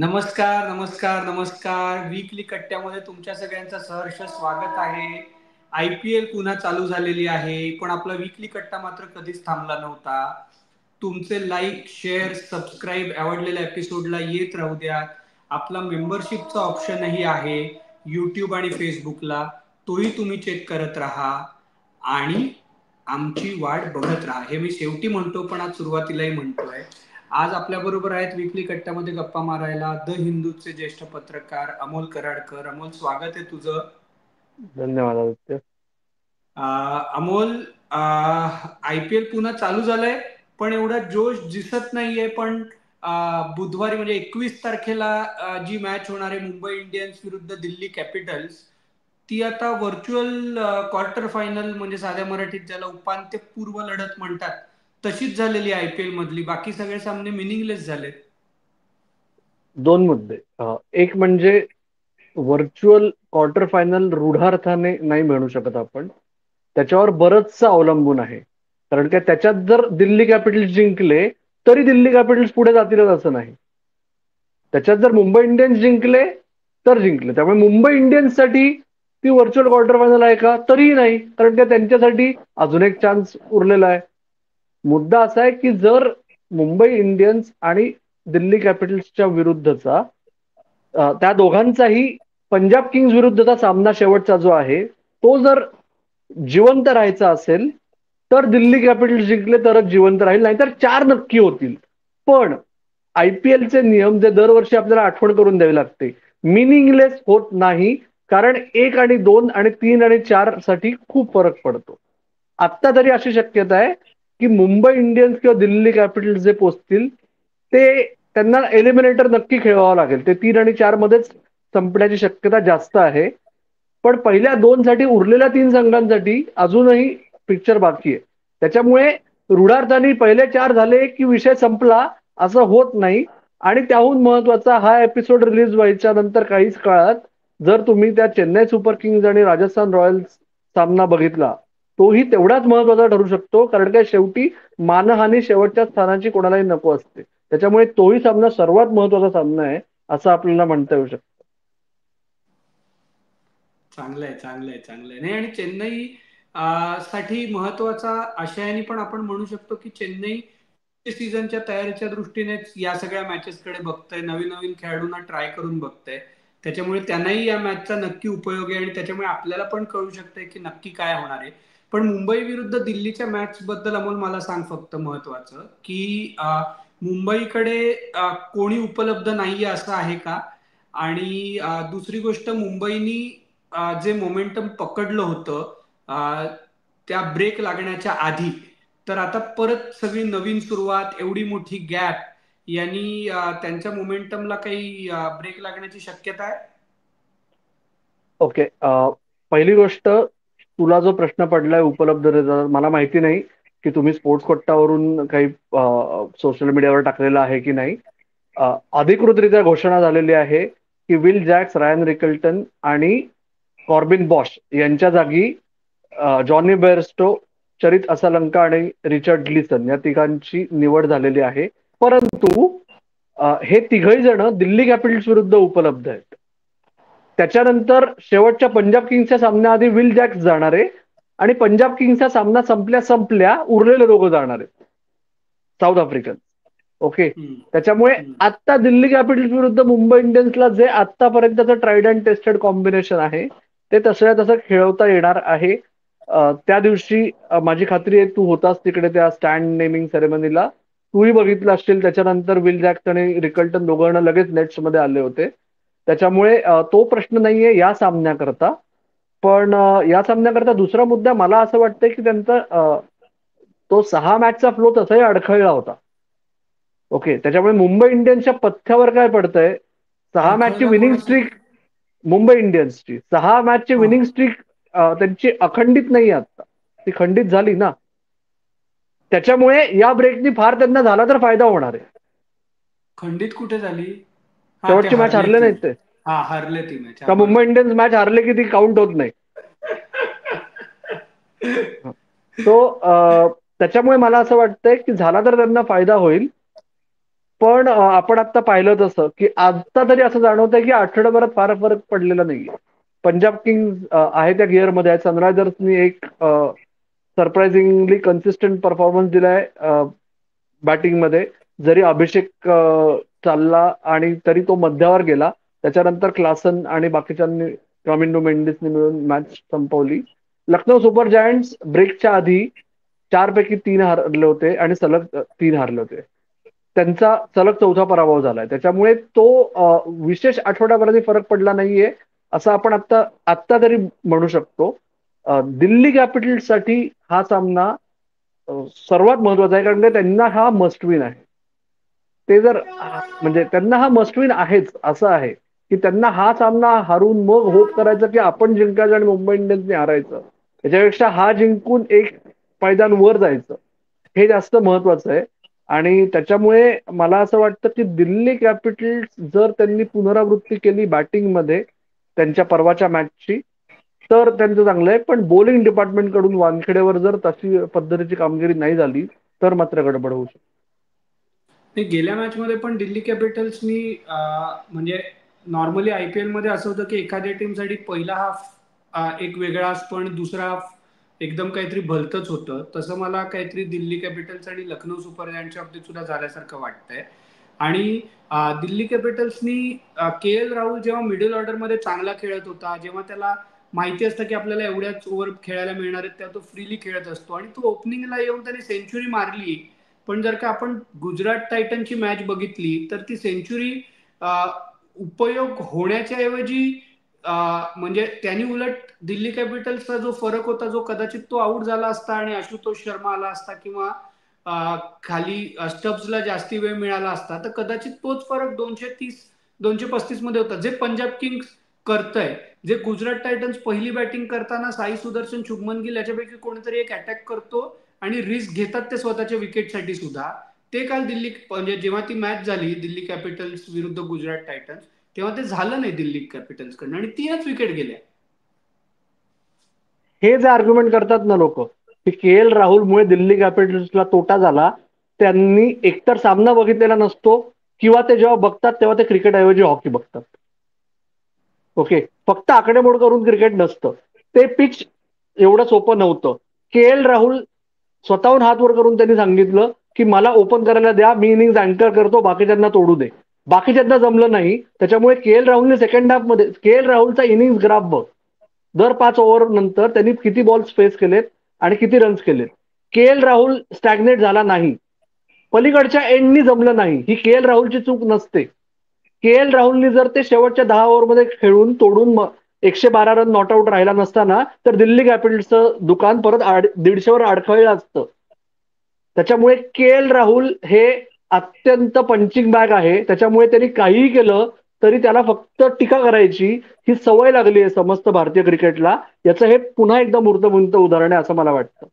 नमस्कार, नमस्कार, नमस्कार. वीकली कट्ट्यामध्ये तुमच्या सगळ्यांचं सहर्ष स्वागत आहे. IPL पुन्हा चालू झालेली आहे, पण आपला वीकली कट्टा मात्र कधीच थांबला नव्हता. तुमचे लाईक, शेअर, सबस्क्राईब आवडलेल्या एपिसोडला येत राहू द्या. आपला मेंबरशिपचा ऑप्शनही आहे YouTube आणि Facebookला, तोही तुम्ही चेक करत राहा आणि आमची वाट बघत राहा. हे मी शेवटी म्हणतो, पण आज सुरुवातीलाही म्हणतोय. आज आपल्या बरोबर आहेत वीकली कट्ट्यामध्ये गप्पा मारायला द हिंदूचे ज्येष्ठ पत्रकार अमोल कराडकर. अमोल, स्वागत आहे तुझं. धन्यवाद आदित्य. अमोल, IPL पुन्हा चालू झालंय, पण एवढा जोश दिसत नाहीये. पण बुधवारी म्हणजे 21 तारखेला जी मॅच होणार आहे मुंबई इंडियन्स विरुद्ध दिल्ली कॅपिटल्स, ती आता व्हर्च्युअल क्वार्टर फायनल म्हणजे साध्या मराठीत ज्याला उपांत्यपूर्व लढत म्हणतात तशीच झालेली IPL मधली. बाकी सगळे सामने मिनिंगलेस झालेत. दोन मुद्दे. एक म्हणजे व्हर्च्युअल क्वार्टर फायनल रूढार्थाने नाही म्हणू शकत आपण. त्याच्यावर बरंचसं अवलंबून आहे. कारण की त्याच्यात जर दिल्ली कॅपिटल्स जिंकले तरी दिल्ली कॅपिटल्स पुढे जातीलच असं नाही. त्याच्यात जर मुंबई इंडियन्स जिंकले तर जिंकले. त्यामुळे मुंबई इंडियन्ससाठी ती व्हर्च्युअल क्वार्टर फायनल आहे का? तरीही नाही. कारण की त्यांच्यासाठी अजून एक चान्स उरलेला आहे. मुद्दा असा आहे की जर मुंबई इंडियन्स आणि दिल्ली कॅपिटल्सच्या विरुद्धचा त्या दोघांचाही पंजाब किंग्स विरुद्धचा सामना शेवटचा जो आहे तो जर जिवंत राहायचा असेल तर दिल्ली कॅपिटल्स जिंकले तरच जिवंत राहील, नाहीतर चार नक्की होतील. पण IPLचे नियम जे दरवर्षी आपल्याला आठवण करून द्यावी लागते, मिनिंगलेस होत नाही. कारण 1 आणि 2 आणि 3 आणि 4 साठी खूप फरक पडतो. आत्ता तरी अशी शक्यता आहे की मुंबई इंडियन्स किंवा दिल्ली कॅपिटल्स जे पोचतील ते त्यांना एलिमिनेटर नक्की खेळवावं लागेल. ते 3 आणि 4 मध्येच संपण्याची शक्यता जास्त आहे. पण पहिल्या 2 साठी उरलेल्या 3 संघांसाठी अजूनही पिक्चर बाकी आहे. त्याच्यामुळे रूढार्थाने पहिले 4 झाले की विषय संपला असं होत नाही. आणि त्याहून महत्वाचा, हा एपिसोड रिलीज व्हायच्या नंतर काहीच काळात जर तुम्ही त्या चेन्नई सुपर किंग्ज आणि राजस्थान रॉयल्स सामना बघितला, तोही तेवढाच महत्वाचा ठरू शकतो. कारण काय, शेवटी मानहानी शेवटच्या स्थानाची कोणालाही नको असते. त्याच्यामुळे तोही सामना सर्वात महत्वाचा सामना आहे असं आपल्याला म्हणता येऊ शकतं. चांगलंय, चांगलंय, चांगलंय. नाही, आणि चेन्नई साठी महत्वाचा आशयाने पण आपण म्हणू शकतो की चेन्नई सीझनच्या तयारीच्या दृष्टीने या सगळ्या मॅचेसकडे बघतंय, नवीन नवीन खेळाडूंना ट्राय करून बघतंय. त्याच्यामुळे त्यांनाही या मॅचचा नक्की उपयोग आहे आणि त्याच्यामुळे आपल्याला पण कळू शकतंय की नक्की काय होणार आहे. पण मुंबई विरुद्ध दिल्लीच्या मॅच बद्दल अमोल मला सांग फक्त महत्वाचं की मुंबईकडे कोणी उपलब्ध नाहीये असं आहे का? आणि दुसरी गोष्ट, मुंबईनी जे मोमेंटम पकडलं होतं त्या ब्रेक लागण्याच्या आधी, तर आता परत सगळी नवीन सुरुवात, एवढी मोठी गॅप यांनी त्यांच्या मोमेंटमला काही ब्रेक लागण्याची शक्यता आहे? ओके. पहिली गोष्ट, तुला जो प्रश्न पडलाय उपलब्धतेचा, मला माहिती नाही की तुम्ही स्पोर्ट्स कोट्टावरून काही सोशल मीडियावर टाकलेलं आहे की नाही. अधिकृतरित्या घोषणा झालेली आहे की विल जॅक्स, रायन रिकल्टन आणि कॉर्बिन बॉश यांच्या जागी जॉनी बेअरस्टो, चरित असलंका आणि रिचर्ड ग्लिसन या तिघांची निवड झालेली आहे. परंतु हे तिघही जण दिल्ली कॅपिटल्स विरुद्ध उपलब्ध आहेत. त्याच्यानंतर शेवटच्या पंजाब किंग्सच्या सामन्याआधी विल जॅक्स जाणार आहे आणि पंजाब किंग्सचा सामना संपल्या संपल्या उरलेले दोघं जाणार आहेत, साऊथ आफ्रिकन. ओके. हम्म, त्याच्यामुळे हम्म. आता दिल्ली कॅपिटल्स विरुद्ध मुंबई इंडियन्सला जे आतापर्यंतचं ट्राईड अँड टेस्टेड कॉम्बिनेशन आहे ते तसं तसं खेळवता येणार आहे. त्या दिवशी माझी खात्री आहे तू होतास तिकडे त्या स्टँड नेमिंग सेरेमनीला, तूही बघितलं असशील. त्याच्यानंतर विल जॅक्स आणि रिकल्टन दोघांना लगेच नेट्समध्ये आले होते. त्याच्यामुळे तो प्रश्न नाहीये या सामन्याकरता. पण या सामन्याकरता दुसरा मुद्दा, मला असं वाटतंय की त्यांचा तो 6 मॅचचा फ्लो तसाही अडखळला होता. ओके. त्याच्यामुळे मुंबई इंडियन्सच्या पथ्यावर काय पडतंय, 6 मॅचची अडखळला विनिंग कोणाच्या? स्ट्रीक, मुंबई इंडियन्सची 6 मॅचची हा, विनिंग स्ट्रीक त्यांची अखंडित नाही आता, ती खंडित झाली ना. त्याच्यामुळे या ब्रेकनी फार त्यांना झाला तर फायदा होणार आहे. खंडित कुठे झाली? हा, ते शेवटची मॅच हरले हरले ती. नाहीत ते. हा, हरले ती मॅच, हा का मुंबई बरोबर. इंडियन्स मॅच हारले की ती काउंट होत नाही. तो त्याच्यामुळे मला असं वाटतंय की झाला तर त्यांना फायदा होईल. पण आपण आता पाहिलं तसं की आता तरी असं जाणवतंय की आठवड्याभरात फार फरक पडलेला नाहीये. पंजाब किंग्स आहे त्या गिअरमध्ये आहे. सनरायझर्सनी एक सरप्राइझिंगली कन्सिस्टंट परफॉर्मन्स दिलाय बॅटिंगमध्ये. जरी अभिषेक चालला आणि तरी तो मध्यावर गेला, त्याच्यानंतर क्लासन आणि बाकीच्यांनी टॉमिनो मेंडिसने मिळून मॅच संपवली. लखनौ सुपर जायंट्स ब्रेकच्या आधी 4 पैकी 3 हारले होते आणि सलग 3 हारले होते. त्यांचा सलग 4था पराभव झालाय. त्याच्यामुळे तो विशेष आठवड्याभराने फरक पडला नाहीये असं आपण आत्ता आत्ता तरी म्हणू शकतो. दिल्ली कॅपिटल्ससाठी हा सामना सर्वात महत्वाचा आहे, कारण का त्यांना हा मस्ट विन आहे. ते जर म्हणजे त्यांना हा मस्ट विन आहेच, असं आहे की त्यांना हा सामना हारून मग होप करायचं की आपण जिंकायचं आणि मुंबई इंडियन्सने हारायचं, त्याच्यापेक्षा हा जिंकून एक पायदान वर जायचं हे जास्त महत्वाचं आहे. आणि त्याच्यामुळे मला असं वाटतं की दिल्ली कॅपिटल्स जर त्यांनी पुनरावृत्ती केली बॅटिंगमध्ये त्यांच्या परवाच्या मॅचची तर त्यांचं चांगलं आहे. पण बॉलिंग डिपार्टमेंटकडून वानखेडेवर जर तशी पद्धतीची कामगिरी नाही झाली तर मात्र गडबड होऊ शकते. नाही, गेल्या मॅचमध्ये पण दिल्ली कॅपिटल्सनी म्हणजे नॉर्मली IPL मध्ये असं होतं की एखाद्या टीमसाठी पहिला हाफ एक वेगळा असतो आणि दुसरा हाफ एकदम काहीतरी भलतंच होतं. तसं मला काहीतरी दिल्ली कॅपिटल्स आणि लखनौ सुपर जायंट्सच्या बाबतीत सुद्धा झाल्यासारखं वाटतंय. आणि दिल्ली कॅपिटल्सनी KL राहुल जेव्हा मिडल ऑर्डरमध्ये चांगला खेळत होता, जेव्हा त्याला माहिती असतं की आपल्याला एवढ्याच ओव्हर खेळायला मिळणार आहेत, तेव्हा तो फ्रीली खेळत असतो आणि तो ओपनिंगला येऊन त्याने सेंचुरी मारली. पण जर का आपण गुजरात टायटनची मॅच बघितली तर ती सेंचुरी उपयोग होण्याच्या ऐवजी म्हणजे त्यांनी उलट दिल्ली कॅपिटल्सचा जो फरक होता, जो कदाचित तो आउट झाला असता आणि आशुतोष शर्मा आला असता किंवा खाली स्टब्सला जास्ती वेळ मिळाला असता तर कदाचित तोच फरक 230-235 मध्ये होता. जे पंजाब किंग्स करतंय, जे गुजरात टायटन्स पहिली बॅटिंग करताना साई सुदर्शन, शुभमन गिल याच्यापैकी कोणीतरी एक अटॅक करतो आणि रिस्क घेतात ते स्वतःच्या विकेटसाठी सुद्धा, ते काल दिल्ली म्हणजे जेव्हा ती मॅच झाली दिल्ली कॅपिटल्स विरुद्ध गुजरात टायटन्स, तेव्हा ते झालं नाही दिल्ली कॅपिटल्सकडनं आणि 3च विकेट गेल्या. हे जे आर्ग्युमेंट करतात ना लोक की KL राहुलमुळे दिल्ली कॅपिटल्सला तोटा झाला, त्यांनी एकतर सामना बघितलेला नसतो किंवा ते जेव्हा बघतात तेव्हा ते क्रिकेट ऐवजी हॉकी बघतात. ओके, फक्त आकडेमोड करून क्रिकेट नसतं. ते पिच एवढं सोपं नव्हतं. KL राहुल स्वतःहून हात वर करून त्यांनी सांगितलं की मला ओपन करायला द्या, मी इनिंग अँकर करतो, बाकीच्यांना तोडू दे. बाकीच्यांना जमलं नाही, त्याच्यामुळे KL राहुलने सेकंड हाफ मध्ये KL राहुलचा इनिंग ग्राफ बघ. दर 5 ओव्हर नंतर त्यांनी किती बॉल्स फेस केलेत आणि किती रन्स केलेत. KL राहुल स्टॅग्नेट झाला नाही, पलीकडच्या एंडनी जमलं नाही, ही KL राहुलची चूक नसते. KL राहुलनी जर ते शेवटच्या 10 ओव्हरमध्ये खेळून तोडून 112 रन नॉट आउट राहिला नसताना तर दिल्ली कॅपिटल्सचं दुकान परत 150वर अडखळलं असतं. त्याच्यामुळे KL राहुल हे अत्यंत पंचिंग बॅग आहे. त्याच्यामुळे त्यांनी काहीही केलं तरी त्याला फक्त टीका करायची ही सवय लागली आहे समस्त भारतीय क्रिकेटला. याचं हे पुन्हा एकदा मूर्तबुंत उदाहरण आहे असं मला वाटतं.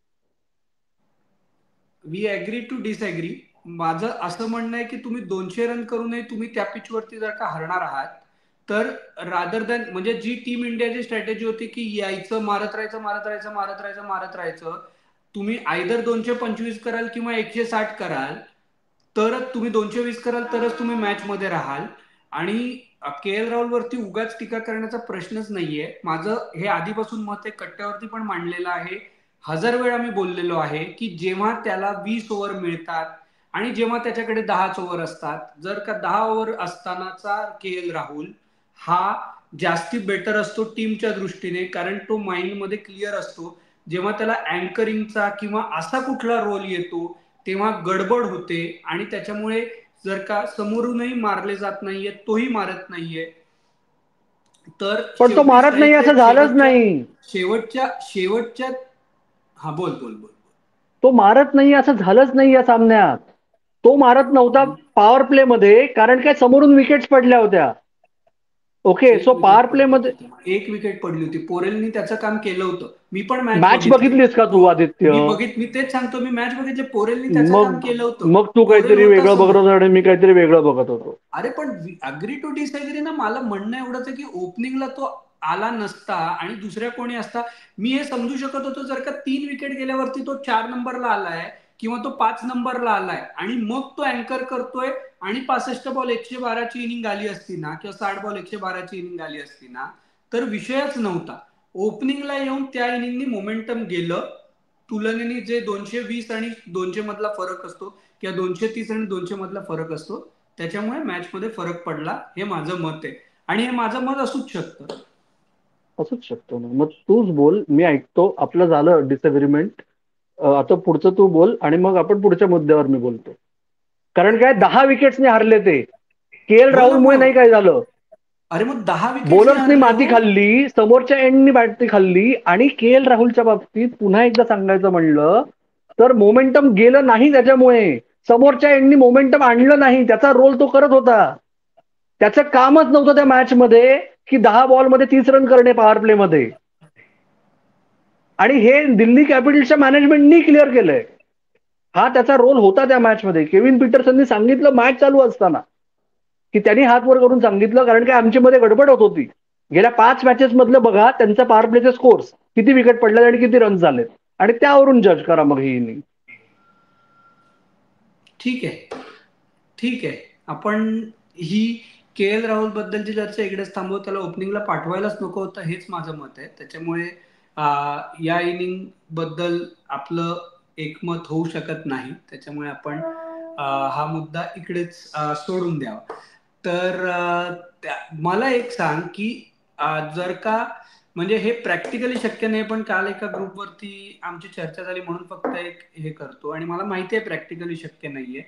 We agree to disagree. माझं असं म्हणणं आहे की तुम्ही 200 रन करूनही तुम्ही त्या पिचवरती जर का हरणार आहात तर रादर दॅन म्हणजे जी टीम इंडियाची स्ट्रॅटेजी होती की यायचं, मारत राहायचं, मारत राहायचं, मारत राहायचं, मारत राहायचं, तुम्ही आयदर 225 कराल किंवा 160 कराल, तरच तुम्ही 220 कराल तरच तुम्ही मॅच मध्ये राहाल. आणि KL राहुल वरती उगाच टीका करण्याचा प्रश्नच नाहीये. माझं हे आधीपासून मत आहे, कट्ट्यावरती पण मांडलेलं आहे, 1000 वेळा मी बोललेलो आहे की जेव्हा त्याला 20 ओव्हर मिळतात आणि जेव्हा त्याच्याकडे 10च ओव्हर असतात, जर का 10 ओव्हर असतानाचा KL राहुल हा जास्ती बेटर असतो टीमच्या दृष्टीने, कारण तो माइंड मध्ये क्लिअर असतो. जेव्हा त्याला अँकरिंगचा किंवा असा कुठला रोल येतो तेव्हा गडबड होते आणि त्याच्यामुळे जर का समोरूनही मारले जात नाहीये, तोही मारत नाहीये, तर पण तो शेवटी मारत नाही स्ट्राईक असं रेट झालंच शेवटच्या नाही. शेवटच्या शेवटच्या हा बोल बोल बोल. तो मारत नाही असं झालंच नाही या सामन्यात. तो मारत नव्हता पॉवर प्ले मध्ये, कारण काय समोरून विकेट्स पडल्या होत्या. ओके, एक सो पॉवर विकेट प्ले पडली मध्ये होती, एक विकेट पडली होती. पोरेलनी त्याचं काम केलं होतं. मी पण मॅच मॅच बघितली. बघितलीस का तो तू आदित्य? मी तेच सांगतो, मी मॅच बघितली. पोरेलनी त्याचं काम मग केलं होतं. मग तू पोरेल काहीतरी होता वेगळं बघत समोर. होता आणि मी काहीतरी वेगळं बघत होतो. अरे पण अग्री टू डिसअग्री ना, मला म्हणणं एवढंच आहे की ओपनिंगला तो आला नसता आणि दुसऱ्या कोणी असता, मी हे समजू शकत होतो जर का 3 विकेट गेल्यावरती तो 4 नंबरला आलाय किंवा तो 5 नंबरला आलाय आणि मग तो अँकर करतोय आणि 65 बॉल 112ची इनिंग आली असती ना किंवा 60 बॉल 112ची इनिंग आली असती ना तर विषयच नव्हता. ओपनिंगला येऊन त्या इनिंगनी मोमेंटम गेलं, तुलनेने जे 220 आणि 200 मधला फरक असतो किंवा 230 आणि 200 मधला फरक असतो त्याच्यामुळे मॅच मध्ये फरक पडला, हे माझं मत आहे. आणि हे माझं मत असूच शकतं. असूच शकतो ना. मग तूच बोल, मी ऐकतो. आपलं झालं डिसएग्रीमेंट. आता पुढचं तू बोल आणि मग आपण पुढच्या मुद्द्यावर मी बोलतो. कारण काय 10 विकेट्सने हारले ते. के एल हो ना राहुलमुळे नाही मग. काय झालं. अरे मग 10 विकेट्सने बॉलर्सनी हरले माती हो. खाल्ली, समोरच्या एंडनी माती खाल्ली आणि के एल राहुलच्या बाबतीत पुन्हा एकदा सांगायचं म्हणलं तर मोमेंटम गेलं नाही त्याच्यामुळे. समोरच्या एंडनी मोमेंटम आणलं नाही, त्याचा रोल तो करत होता. त्याचं कामच नव्हतं त्या मॅचमध्ये की 10 बॉलमध्ये 30 रन करणे पॉवर प्लेमध्ये. आणि हे दिल्ली कॅपिटल्सच्या मॅनेजमेंटनी क्लिअर केलंय. हा त्याचा रोल होता त्या मॅचमध्ये. केविन पीटरसननी सांगितलं मॅच चालू असताना की त्यांनी हात वर करून सांगितलं, कारण काय आमची मध्ये गडबड होत होती. गेल्या 5 मॅचेस मधलं बघा त्यांचा पॉवर प्लेचे स्कोर्स, किती विकेट पडले आणि किती रन झालेत आणि त्यावरून जज करा मग ही इनिंग. ठीक आहे, ठीक आहे. आपण ही के एल राहुल बद्दलची चर्चा इकडेच थांबवू. त्याला ओपनिंगला पाठवायलाच नको होतं, हेच माझं मत आहे. त्याच्यामुळे या इनिंग बद्दल आपलं एकमत होऊ शकत नाही. त्याच्यामुळे आपण हा मुद्दा इकडेच सोडून द्यावा. तर मला एक सांग की जर का म्हणजे हे प्रॅक्टिकली शक्य नाही, पण काल एका ग्रुपवरती आमची चर्चा झाली म्हणून फक्त एक हे करतो. आणि मला माहिती आहे प्रॅक्टिकली शक्य नाहीये,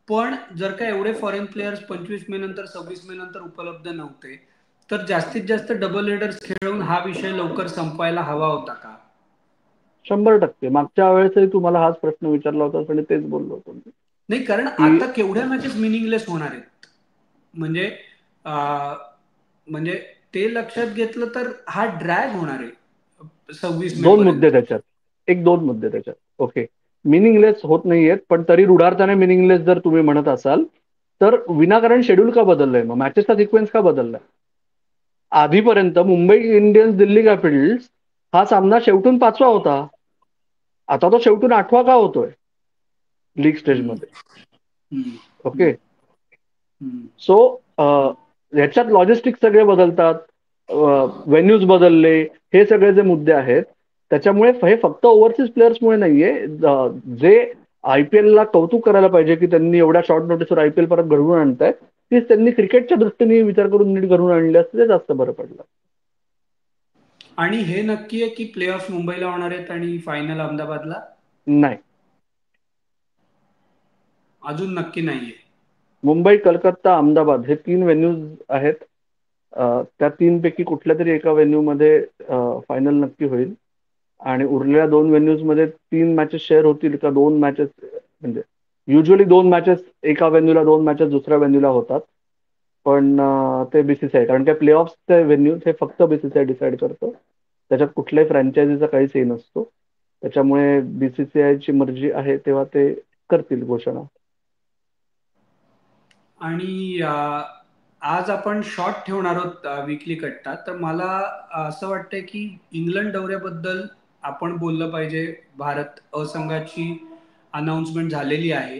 पण जर का एवढे फॉरेन प्लेयर्स 25 मे नंतर 26 मे नंतर उपलब्ध नव्हते तर जास्तीत जास्त डबल हेडर्स खेळून हा विषय लवकर संपवायला हवा होता का? 100%. मागच्या वेळेसही तुम्हाला हाच प्रश्न विचारला होता आणि तेच बोललो होतो मी नाही, कारण की आता केवढ्या मॅचेस मिनिंगलेस होणार आहेत. म्हणजे म्हणजे ते लक्षात घेतलं तर हा ड्रॅग होणार आहे 26 मे 2 पर्यंत. मुद्दे त्याच्यात. 1-2 मुद्दे त्याच्यात. ओके, मिनिंगलेस होत नाहीयेत, पण तरी रुढार्थाने मिनिंगलेस जर तुम्ही म्हणत असाल तर विनाकारण शेड्यूल का बदललंय, मग मॅचेसचा सिक्वेन्स का बदललाय? आधीपर्यंत मुंबई इंडियन्स दिल्ली कॅपिटल्स हा सामना शेवटून 5वा होता. आता तो शेवटून 8वा का होतोय लीग हम्म, स्टेजमध्ये? हम्म, ओके, हम्म. सो ह्याच्यात लॉजिस्टिक सगळे बदलतात, व्हेन्यूज बदलले, हे सगळे जे मुद्दे आहेत त्याच्यामुळे हे फक्त ओव्हरसीज प्लेयर्समुळे नाहीये. जे IPL ला कौतुक करायला पाहिजे की त्यांनी एवढ्या शॉर्ट नोटीसवर IPL परत घडवून आणतायत, तीच त्यांनी क्रिकेटच्या दृष्टीने विचार करून नीट घडवून आणले असते ते जास्त बरं पडलं. आणि हे नक्की आहे की प्ले ऑफ मुंबईला होणार आहेत आणि फायनल अहमदाबादला? नाही, अजून नक्की नाहीये. मुंबई, कलकत्ता, अहमदाबाद हे 3 व्हेन्यूज आहेत. त्या 3 पैकी कुठल्या तरी एका व्हेन्यू मध्ये फायनल नक्की होईल आणि उरलेल्या 2 व्हेन्यूज मध्ये 3 मॅचेस शेअर होतील का 2 मॅचेस, म्हणजे युजली 2 मॅचेस एका व्हेन्यूला, 2 मॅचेस दुसऱ्या व्हेन्यूला होतात. पण ते BCCI, कारण काय प्ले ऑफचे व्हेन्यू हे फक्त BCCI डिसाईड करतं. त्याच्यात कुठल्याही फ्रँचायझीचा काही से नसतो. त्याच्यामुळे BCCI ची मर्जी आहे तेव्हा ते करतील घोषणा. आणि आज आपण शॉर्ट ठेवणार आहोत विकली कट्टा. तर मला असं वाटतंय की इंग्लंड दौऱ्याबद्दल आपण बोललं पाहिजे. भारत संघाची अनाउन्समेंट झालेली आहे.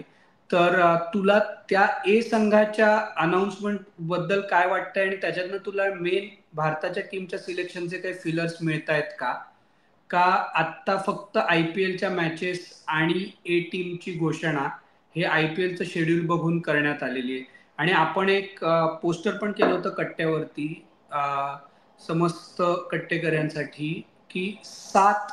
तर तुला त्या संघाच्या अनाउन्समेंट बद्दल काय वाटतंय आणि त्याच्यातनं तुला मेन भारताच्या टीमच्या सिलेक्शनचे काही फिलर्स मिळत आहेत का? का आत्ता फक्त IPLच्या मॅचेस आणि टीमची घोषणा हे IPLचं शेड्यूल बघून करण्यात आलेली आहे? आणि आपण एक पोस्टर पण केलं होतं कट्ट्यावरती समस्त कट्टेकऱ्यांसाठी की 7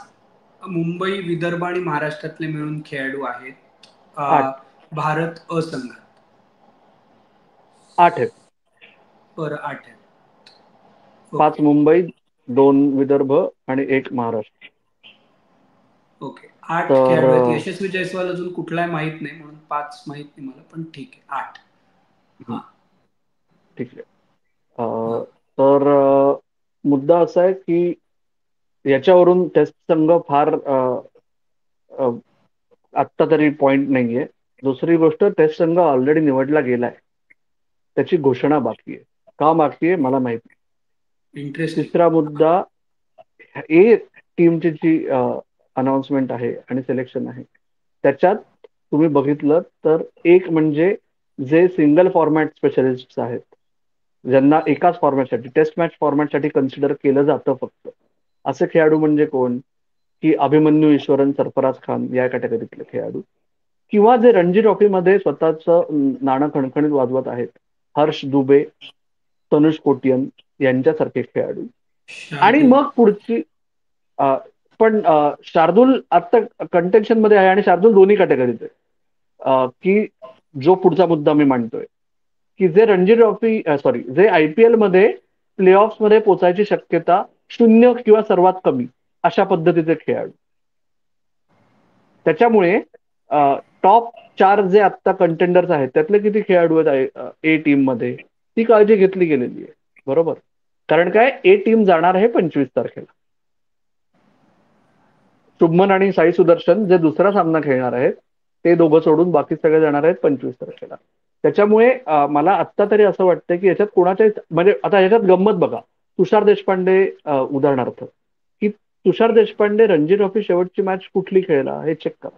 मुंबई, विदर्भ आणि महाराष्ट्रातले मिळून खेळाडू आहेत 8 भारत संघात. 8 आहेत. बरं, 8 आहेत. 5 ओके, मुंबई, 2 विदर्भ आणि 1 महाराष्ट्र. ओके. 8 तर खेळाडू आहेत. यशस्वी जायस्वाल अजून कुठलाय माहित नाही म्हणून 5 माहित नाही मला, पण ठीक आहे 8. हा, ठीक आहे. हा. तर मुद्दा असा आहे की याच्यावरून टेस्ट संघ फार आत्ता तरी पॉइंट नाहीये. दुसरी गोष्ट, टेस्ट संघ ऑलरेडी निवडला गेलाय, त्याची घोषणा बाकी आहे. का बाकी आहे मला माहिती. इंटरेस्टिंग. तिसरा मुद्दा, टीमची जी अनाउन्समेंट आहे आणि सिलेक्शन आहे त्याच्यात तुम्ही बघितलं तर एक म्हणजे जे सिंगल फॉर्मॅट स्पेशलिस्ट आहेत, ज्यांना एकाच फॉर्मॅटसाठी टेस्ट मॅच फॉर्मॅटसाठी कन्सिडर केलं जातं फक्त, असे खेळाडू म्हणजे कोण? की अभिमन्यू ईश्वरन, सरफराज खान या कॅटेगरीतले खेळाडू, किंवा जे रणजी ट्रॉफीमध्ये स्वतःचं नाणं खणखणीत वाजवत आहेत, हर्ष दुबे, तनुष कोटियन यांच्यासारखे खेळाडू. आणि शार्दूल. मग पुढची अ, पण शार्दूल आत्ता कंटेन्शन मध्ये आहे, आणि शार्दूल दोन्ही कॅटेगरीत आहे. की जो पुढचा मुद्दा मी मांडतोय, की जे रणजी ट्रॉफी सॉरी जे आयपीएल मध्ये प्लेऑफ्स मध्ये पोचायची शक्यता शून्य किंवा सर्वात कमी अशा पद्धतीचे खेळाडू. त्याच्यामुळे टॉप चार जे आत्ता कंटेंडर्स आहेत त्यातले किती खेळाडू आहेत ए टीम मध्ये, ती काळजी घेतली गेलेली आहे. बरोबर. कारण काय, ए टीम जाणार आहे 25 तारखेला. शुभमन आणि साई सुदर्शन जे दुसरा सामना खेळणार आहेत, ते दोघं सोडून बाकी सगळे जाणार आहेत 25 तारखेला. त्याच्यामुळे मला आत्ता तरी असं वाटतं की याच्यात कोणाच्या, म्हणजे आता याच्यात गंमत बघा. तुषार देशपांडे उदाहरणार्थ, की तुषार देशपांडे रणजी ट्रॉफी शेवटची मॅच कुठली खेळला हे चेक करा.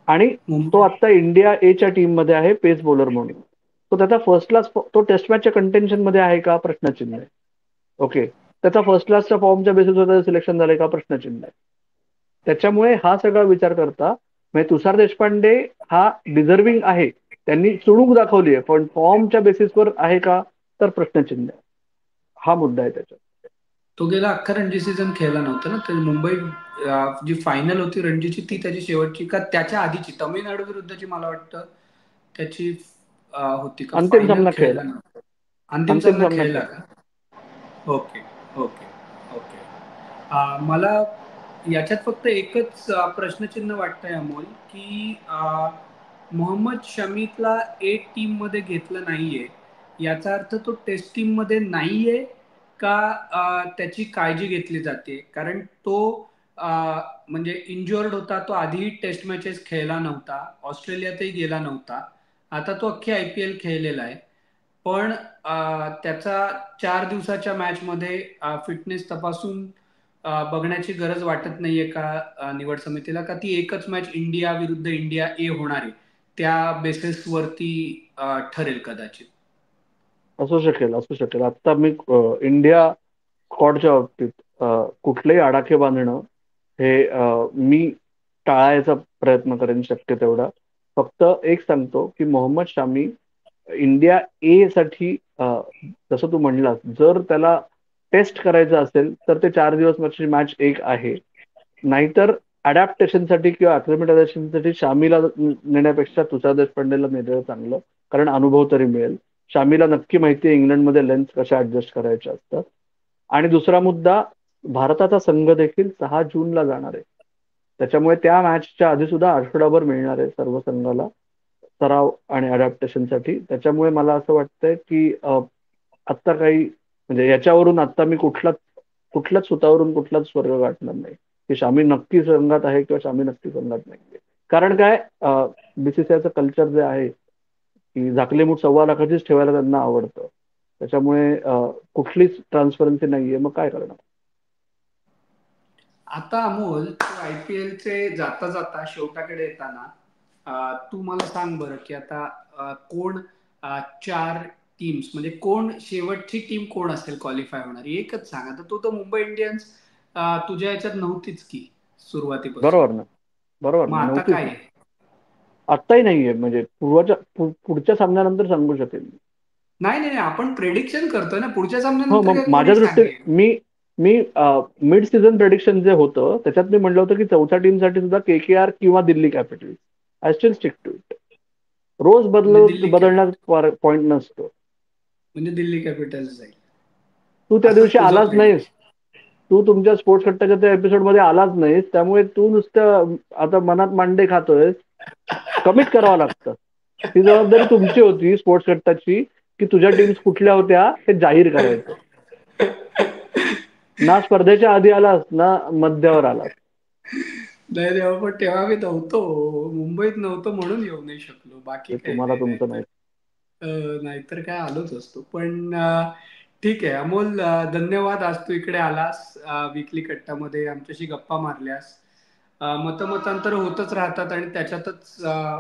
आणि तो मुंबई. आता इंडिया एच्या टीम मध्ये आहे पेस बॉलर म्हणून. तो त्याचा फर्स्ट क्लास, तो टेस्ट मॅचच्या कंटेन्शन मध्ये आहे का, प्रश्नचिन्ह आहे. ओके. त्याचा फर्स्ट क्लासच्या फॉर्मच्या बेसिसवर सिलेक्शन झालंय का, प्रश्नचिन्ह आहे. त्याच्यामुळे हा सगळा विचार करता म्हणजे तुषार देशपांडे हा डिझर्विंग आहे, त्यांनी चुणूक दाखवली आहे, पण फॉर्मच्या बेसिसवर आहे का, तर प्रश्नचिन्ह आहे. हा मुद्दा आहे त्याच्यात. तो गेला अख्खा रणजी सीझन खेळला नव्हता ना, तर मुंबई जी फायनल होती रणजीची ती त्याची शेवटची का त्याच्या आधीची तमिळनाडू विरुद्धची मला वाटतं त्याची होती का अंतिम फायनल सामना खेळला. खेळला नव्हता. अंतिम अंतिम सामना सामना खेळला खेळला. का? ओके. ओके. ओके. मला याच्यात फक्त एकच प्रश्नचिन्ह वाटतंय अमोल, की मोहम्मद शमीतला ए टीम मध्ये घेतलं नाहीये, याचा अर्थ तो टेस्ट टीम मध्ये नाहीये का त्याची काळजी घेतली जाते? कारण तो अ, म्हणजे इंज्युअर्ड होता, तो आधीही टेस्ट मॅचेस खेळला नव्हता, ऑस्ट्रेलियातही गेला नव्हता, आता तो अख्खी आयपीएल खेळलेला आहे. पण त्याचा 4 दिवसाच्या मॅचमध्ये फिटनेस तपासून बघण्याची गरज वाटत नाहीये का निवड समितीला, का ती एकच मॅच इंडिया विरुद्ध इंडिया ए होणार आहे त्या बेसिसवरती ठरेल कदाचित. असू शकेल, असू शकेल. आता मी इंडिया स्क्वॉडच्या बाबतीत कुठलेही आडाखे बांधणं हे मी टाळायचा प्रयत्न करेन शक्य तेवढा. फक्त एक सांगतो की मोहम्मद शामी इंडिया ए साठी जसं तू म्हणलास, जर त्याला टेस्ट करायचं असेल तर ते 4 दिवस मॅच एक आहे. नाहीतर अडॅप्टेशनसाठी किंवा अक्लिमेटायझेशनसाठी शामीला नेण्यापेक्षा तुषार देशपांडेला नेलेलं चांगलं, कारण अनुभव तरी मिळेल. शामीला नक्की माहिती आहे इंग्लंडमध्ये लेन्स कशा ऍडजस्ट करायच्या असतात. आणि दुसरा मुद्दा, भारताचा संघ देखील 6 जूनला जाणार आहे. त्याच्यामुळे त्या मॅचच्या आधी सुद्धा आठवडाभर मिळणार आहे सर्व संघाला सराव आणि अडॅप्टेशनसाठी. त्याच्यामुळे मला असं वाटतंय की आत्ता काही म्हणजे याच्यावरून आत्ता मी कुठल्याच सुतावरून कुठलाच स्वर्ग गाठणार नाही की शामी नक्की संघात आहे किंवा शामी नक्की संघात नाहीये. कारण काय, बीसीसीआयचं कल्चर जे आहे की झाकली मूठ 1.25 लाखाचीच ठेवायला त्यांना आवडतं. त्याच्यामुळे कुठलीच ट्रान्सपरन्सी नाहीये, मग काय करणार. आता अमोल, तू आयपीएलचे जाता जाता शेवटाकडे येताना तू मला सांग बरं की आता कोण चार टीम्स म्हणजे कोण शेवटची टीम कोण असेल क्वालिफाय होणारी, एकच सांग. आता तू तर मुंबई इंडियन्स तुझ्या याच्यात नव्हतीच की सुरुवातीपासून. बरोबर ना. बरोबर मग ना, आता नव्हतीच काय ना. आहे? आत्ताही नाहीये, म्हणजे पुढच्या सामन्यानंतर सांगू शकेल मी. नाही नाही नाही, आपण प्रेडिक्शन करतोय ना, पुढच्या हो, सामन्यानंतर मग काय माझ्या कोणी दृष्टीने सांगेल? मी मी मिड सीझन प्रेडिक्शन जे होतं त्याच्यात मी म्हटलं होतं की चौथ्या टीमसाठी सुद्धा केकेआर किंवा Delhi Capitals. I still stick to it. रोज म्हणजे दिल्ली कॅपिटल. बदलण्यात पॉईंट नसतो. म्हणजे दिल्ली कॅपिटल्स जाईल तू त्या असं दिवशी तुझं आलाच नाहीस. प्रेडिक्शन. तू तुमच्या स्पोर्ट्स कट्ट्याच्या त्या एपिसोडमध्ये आलाच नाहीस, त्यामुळे तू नुसतं आता मनात मांडे खातोयस. कमिट करावं लागतं. ती जबाबदारी तुमची होती स्पोर्ट्स कट्टाची, की तुझ्या टीम्स कुठल्या होत्या हे जाहीर करायचं. ना स्पर्धेच्या आधी आलास ना मध्यावर आलास. नाही तेव्हा, पण तेव्हा मी नव्हतो, मुंबईत नव्हतो म्हणून येऊ नाही शकलो, बाकी ते काही तुम्हाला नाही. तुमचं नाहीतर माहिती. नाहीतर काय आलोच असतो. पण ठीक आहे अमोल, धन्यवाद आज तू इकडे आलास, विकली कट्टामध्ये आमच्याशी गप्पा मारल्यास. मतमतांतर होतच राहतात आणि त्याच्यातच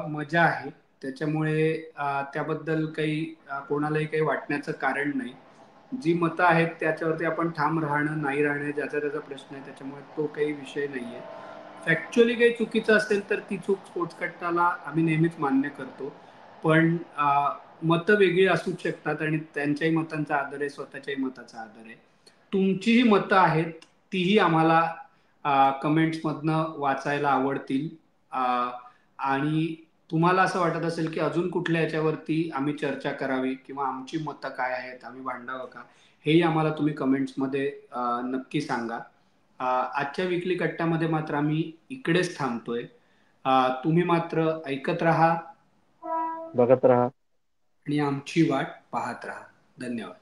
मजा आहे. त्याच्यामुळे त्याबद्दल काही कोणालाही काही वाटण्याचं कारण नाही. जी मतं आहेत त्याच्यावरती आपण ठाम राहणं नाही राहणं ज्याचा त्याचा प्रश्न आहे, त्याच्यामुळे तो काही विषय नाहीये. फॅक्च्युअली काही चुकीचं असेल तर ती चूक स्पोर्ट्स कट्टाला आम्ही नेहमीच मान्य करतो. पण मतं वेगळी असू शकतात आणि त्यांच्याही मतांचा आदर आहे, स्वतःच्याही मताचा आदर आहे. तुमची जी मतं आहेत तीही आम्हाला कमेंट्समधनं वाचायला आवडतील. आणि तुम्हाला असं वाटत असेल की अजून कुठल्या याच्यावरती आम्ही चर्चा करावी किंवा आमची मतं काय आहेत, आम्ही भांडावं का, हेही आम्हाला तुम्ही कमेंट्समध्ये नक्की सांगा. आजच्या विकली कट्ट्यामध्ये मात्र आम्ही इकडेच थांबतोय. तुम्ही मात्र ऐकत राहा बघत राहा. आणि आमची वाट पाहत राहा. धन्यवाद.